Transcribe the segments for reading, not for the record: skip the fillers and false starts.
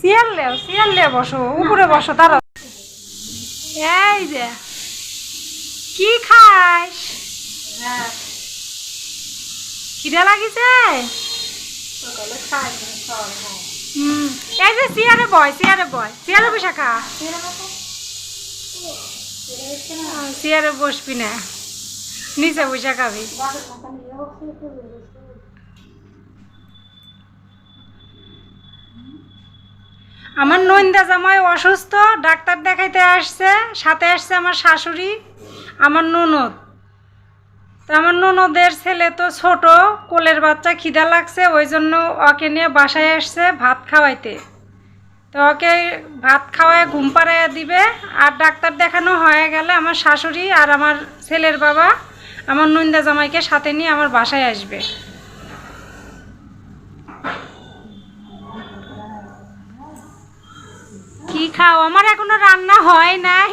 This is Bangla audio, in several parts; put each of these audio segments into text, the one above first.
চেয়ার লে বসো, উপরে বসো তারা। এই যে কি খাস? খিদে লাগিছে? এই যে চেয়ারে বসে খা। চেয়ারে বসবি না, নিচে বসে খাবি। আমার নইন্দা জামাই অসুস্থ, ডাক্তার দেখাইতে আসছে, সাথে আসছে আমার শাশুড়ি, আমার ননদ। তো আমার ননদের ছেলে তো ছোট, কোলের বাচ্চা, খিদা লাগছে, ওই জন্য ওকে নিয়ে বাসায় আসছে ভাত খাওয়াইতে। তো ওকে ভাত খাওয়ায় ঘুম পাড়াইয়া দিবে, আর ডাক্তার দেখানো হয়ে গেলে আমার শাশুড়ি আর আমার ছেলের বাবা আমার নইন্দা জামাইকে সাথে নিয়ে আমার বাসায় আসবে। কি খাও? আমার এখনো রান্না হয় নাই।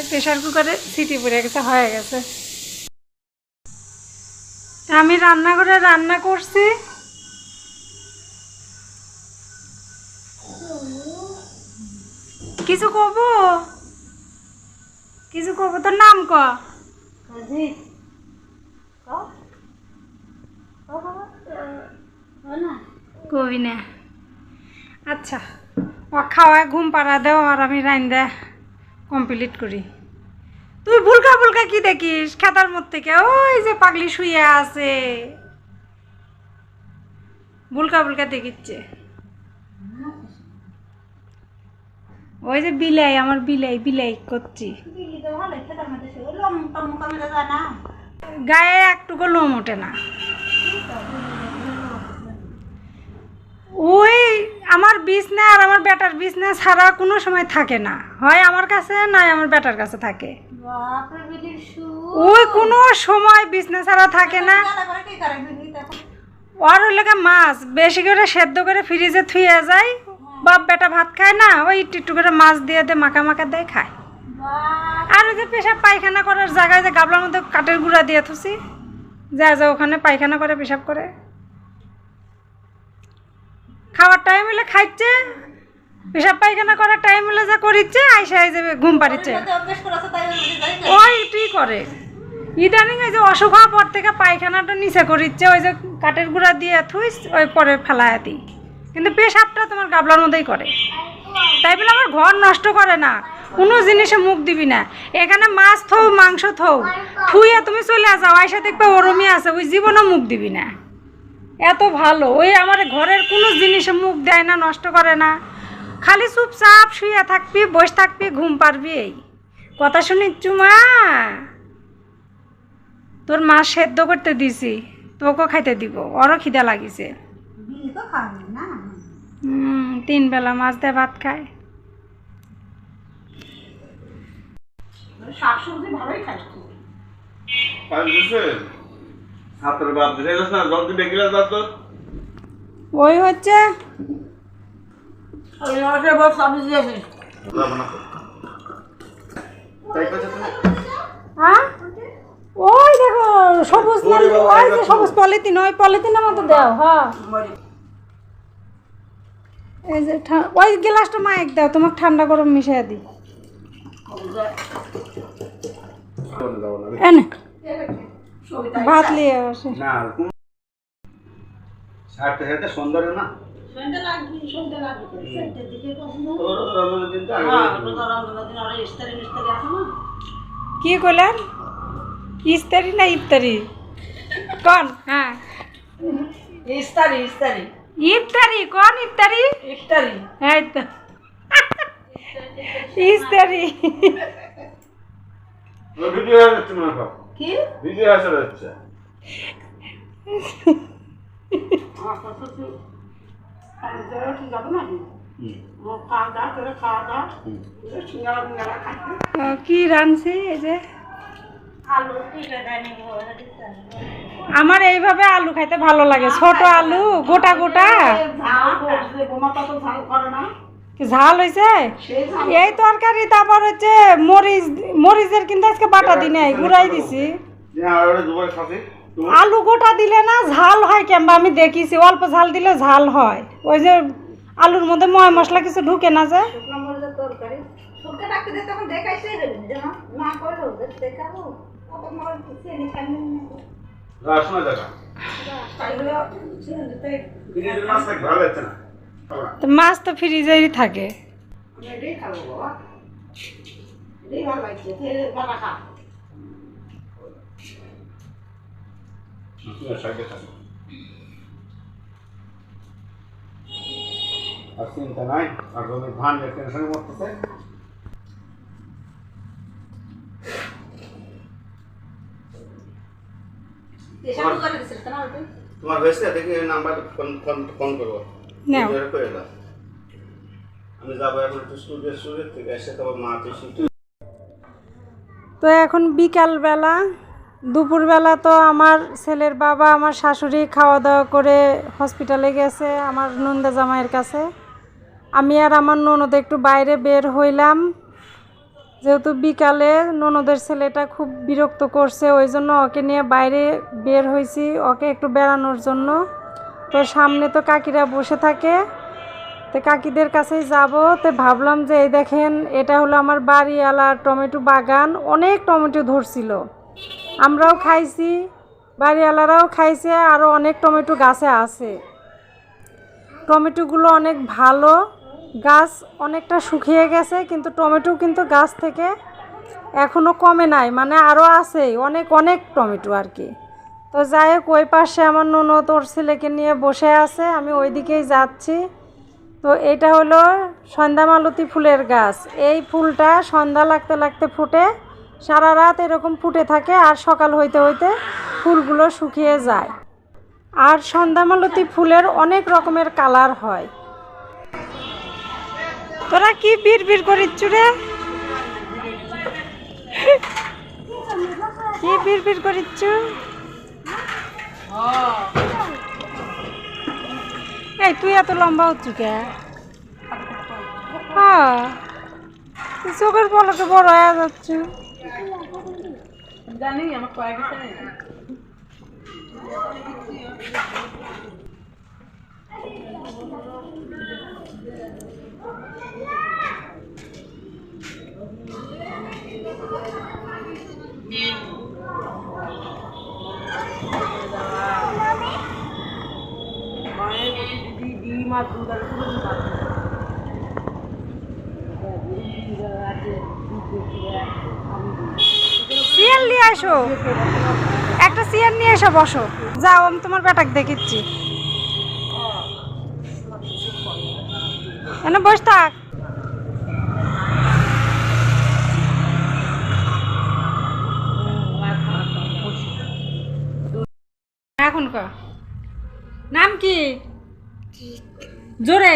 প্রেশার কুকারে সিটি পড়ে গেছে, হয়ে গেছে। আমি রান্নাঘরে রান্না করছি। কিছু কব? তোর নাম ক? কবি না? আচ্ছা, ও খাওয়ায় ঘুম পাড়া দেও আর আমি রাইন্দা কমপ্লিট করি। তুই ভুলকা কি দেখিস খাতার মধ্যে থেকে? ওই যে পাগলি শুয়ে আছে, ভুলকা দেখিচ্ছে। ওই যে বিলাই, আমার বিলাই করছি। গায়ে একটুকু লোম ওঠে না। ওই আমার বিছনা আর আমার বেটার বিছনা ছাড়া কোনো সময় থাকে না, হয় আমার কাছে নয় আমার বেটার কাছে থাকে। ওই কোনো সময় বিছনা ছাড়া থাকে না। আর ওই লোকে মাছ বেশি করে সেদ্ধ করে ফ্রিজে থুয়ে যায়, বাপ বেটা ভাত খায় না, ওই একটু করে মাছ দিয়ে মাখা দেয় খায়। আর ওই যে পেশাব পায়খানা করার জায়গায় যে গাবলার মধ্যে কাঠের গুঁড়া দিয়ে থুসি, যা ওখানে পায়খানা করে পেশাব করে। খাওয়ার টাইম হলে খাইছে, পেশাব পায়খানা করার টাইম হলে যা করিচ্ছে, আইসা যাবে ঘুম পাড়িচ্ছে। ওই তুই করে ইদানিং এই যে অসুখ হওয়ার পর থেকে পায়খানাটা নিচে করিচ্ছে, ওই যে কাঠের গুঁড়া দিয়ে থুইস, ওই পরে ফেলায় দিই। কিন্তু পেশাবটা তোমার গাবলার মধ্যেই করে। তাই বলে আমার ঘর নষ্ট করে না, কোনো জিনিসে মুখ দিবি না। এখানে মাছ থৌ, মাংস থৌ, থুইয়া তুমি চলে যাও, আইসা দেখবে ওরমই আছে, ওই জীবনও মুখ দিবি না। এত ভালো, ওই আমার ঘরের কোনো জিনিসে মুখ দেয় না, নষ্ট করে না। খালি চুপচাপ শুয়ে থাকবি, বসে থাকবি, ঘুম পারবি। এই কথা শুনিচ্ছু মা? তোর মাছ সেদ্ধ করতে দিছি, তোকেও খাইতে দিব, ওরও খিদা লাগিছে। 3 বেলা মাছ দিয়ে ভাত খায়। শাকসবজি ভালোই খাই। ওই হচ্ছে ওই দেখো সবুজ, সবুজ পলিথিন, ওই পলিথিনের মতো দাও। হ্যাঁ, এই যে ওই গ্লাসটা মাইক দাও, তোমাকে ঠান্ডা গরম মিশিয়ে দিই। ভাত নিয়ে আসে সুন্দর না। কি করলেন? ইস্তারি না ইফতারি কন? হ্যাঁ, ইস্তারি কন? ইফতারি হ্যাঁ তো ইস্তারি। কি ভিডিও আসলে হচ্ছে? কি রাঁধছে? এই যে আমার এইভাবে আলু খাইতে ভালো লাগে, ছোট আলু, গোটা ঝাল হয়েছে এই তরকারি। তারপর হচ্ছে মরিচের কিন্তু আজকে বাটা দিই নাই, গুঁড়াই দিছি। আলু গোটা দিলে না ঝাল হয় কেমবা, আমি দেখিছি অল্প ঝাল দিলে ঝাল হয়। ওই যে আলুর মধ্যে ময় মশলা কিছু ঢুকে না যায়। মাছ তো ফ্রিজেই থাকে। আর চিন্তা নাই, আর যদি ধান টেনশন করতেছে তোমার হয়েছে দেখি নাম্বার ফোন করবো, আমি যাবো এখন একটু স্টুডিও থেকে এসে তোমার মা তো এখন বিকালবেলা, দুপুরবেলা তো আমার ছেলের বাবা আমার শাশুড়ি খাওয়া দাওয়া করে হসপিটালে গেছে আমার নন্দা জামাইয়ের কাছে। আমি আর আমার ননদ একটু বাইরে বের হইলাম, যেহেতু বিকালে ননদের ছেলেটা খুব বিরক্ত করছে, ওই জন্য ওকে নিয়ে বাইরে বের হয়েছি ওকে একটু বেড়ানোর জন্য। তো সামনে তো কাকিরা বসে থাকে, তো কাকিদের কাছেই যাব। তো ভাবলাম যে এই দেখেন এটা হলো আমার বাড়িওয়ালার টমেটো বাগান, অনেক টমেটো ধরছিল, আমরাও খাইছি, বাড়িওয়ালারাও খাইছে, আরও অনেক টমেটো গাছে আছে। টমেটোগুলো অনেক ভালো, গাছ অনেকটা শুকিয়ে গেছে কিন্তু টমেটো কিন্তু গাছ থেকে এখনও কমে নাই, মানে আরও আছে অনেক অনেক টমেটো আর কি। তো যাই হোক, ওই পাশে আমার ননদ ওর ছেলেকে নিয়ে বসে আছে, আমি ওই দিকেই যাচ্ছি। তো এটা হলো সন্ধ্যামালতী ফুলের গাছ। এই ফুলটা সন্ধ্যা লাগতে লাগতে ফুটে, সারা রাত এরকম ফুটে থাকে, আর সকাল হইতে হইতে ফুলগুলো শুকিয়ে যায়। আর সন্ধ্যামালতী ফুলের অনেক রকমের কালার হয়। তোরা কি বিড় করিচ্ছ রে? কি বিড় করিচ্ছ? এই তুই এত লম্বা হচ্ছু কে? হ্যাঁ, চোখের পলকে বড় হয়ে যাচ্ছ। জানি আমার কয়েক সিয়াল নিয়ে আসো, একটা সিয়াল নিয়ে এসো, বসো। যাও, আমি তোমার বেটাকে দেখিচ্ছি। এনে বস থাক। এখন ক নাম কি? জোরে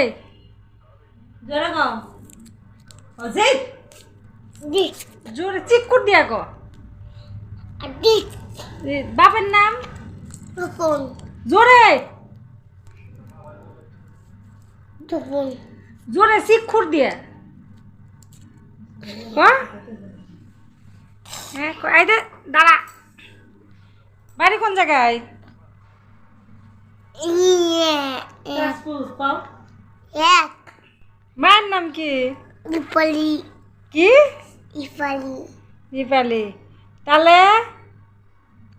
জোরে ক, জোরে চিকুর দিয়া ক। বাপের নাম জোরে জোরে চিকুর দিয়া এই দে। দাঁড়া, বাড়ি কোন জায়গায়? মায়ের নাম কি? দীপালি। কি? দীপালি। দীপালি। তাহলে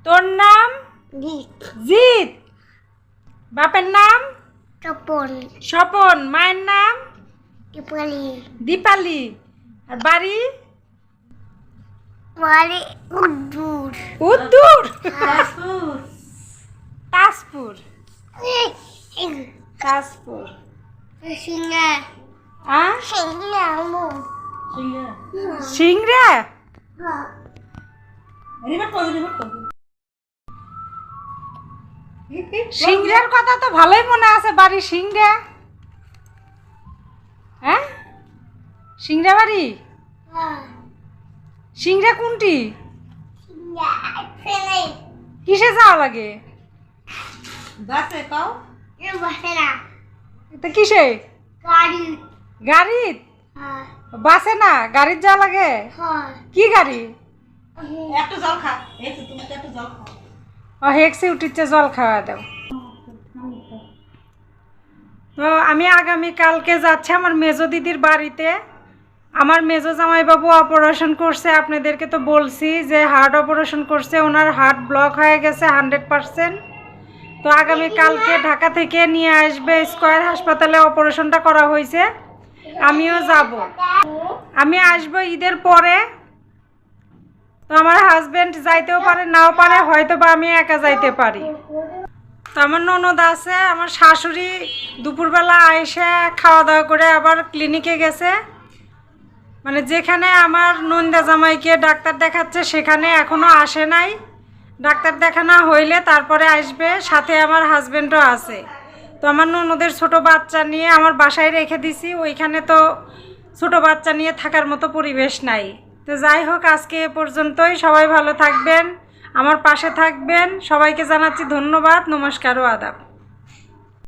তোর নাম? জিৎ। বাপের নাম? তপন। স্বপন। মায়ের নাম? দীপালি। দীপালি। আর বাড়ি? বাড়ি উদ্দুর। উদ্দুর? তাজপুর। তাজপুর। সিংড়া। সিংড়া। সিংড়া? সিংড়ার কথা তো ভালোই মনে আছে। বাড়ি সিংড়া? হ্যাঁ, সিংড়া বাড়ি? সিংড়া কোনটি? কিসে যাওয়া লাগে? বাসে। কাও বাসে না, তা কিসে? গাড়ি। গাড়িত? বাসে না, গাড়িত যাওয়া লাগে। কি গাড়ি? একটু জল খা, এই তো তুমি একটু জল খা। ও হেক্সি উঠিচ্ছে, জল খাওয়া দাও। তো আমি আগামীকালকে যাচ্ছি আমার মেজো দিদির বাড়িতে। আমার মেজো জামাইবাবু অপারেশন করছে, আপনাদেরকে তো বলছি যে হার্ট অপারেশন করছে, ওনার হার্ট ব্লক হয়ে গেছে 100%। তো আগামীকালকে ঢাকা থেকে নিয়ে আসবে, স্কয়ার হাসপাতালে অপারেশনটা করা হয়েছে। আমিও যাব, আমি আসবো ঈদের পরে। তো আমার হাজব্যান্ড যাইতেও পারে নাও পারে, হয়তো বা আমি একা যাইতে পারি। তো আমার ননদ আছে, আমার শাশুড়ি দুপুরবেলা আইসে খাওয়া দাওয়া করে আবার ক্লিনিকে গেছে। মানে যেখানে আমার নন্দা জামাইকে ডাক্তার দেখাচ্ছে সেখানে এখনও আসে নাই। ডাক্তার দেখানো হইলে তারপরে আসবে, সাথে আমার হাজব্যান্ডও আছে। তো আমার ননদের ছোট বাচ্চা নিয়ে আমার বাসায় রেখে দিছি, ওইখানে তো ছোট বাচ্চা নিয়ে থাকার মতো পরিবেশ নাই। তো যাই হোক, আজকে এ পর্যন্তই। সবাই ভালো থাকবেন, আমার পাশে থাকবেন। সবাইকে জানাচ্ছি ধন্যবাদ, নমস্কার ও আদাব।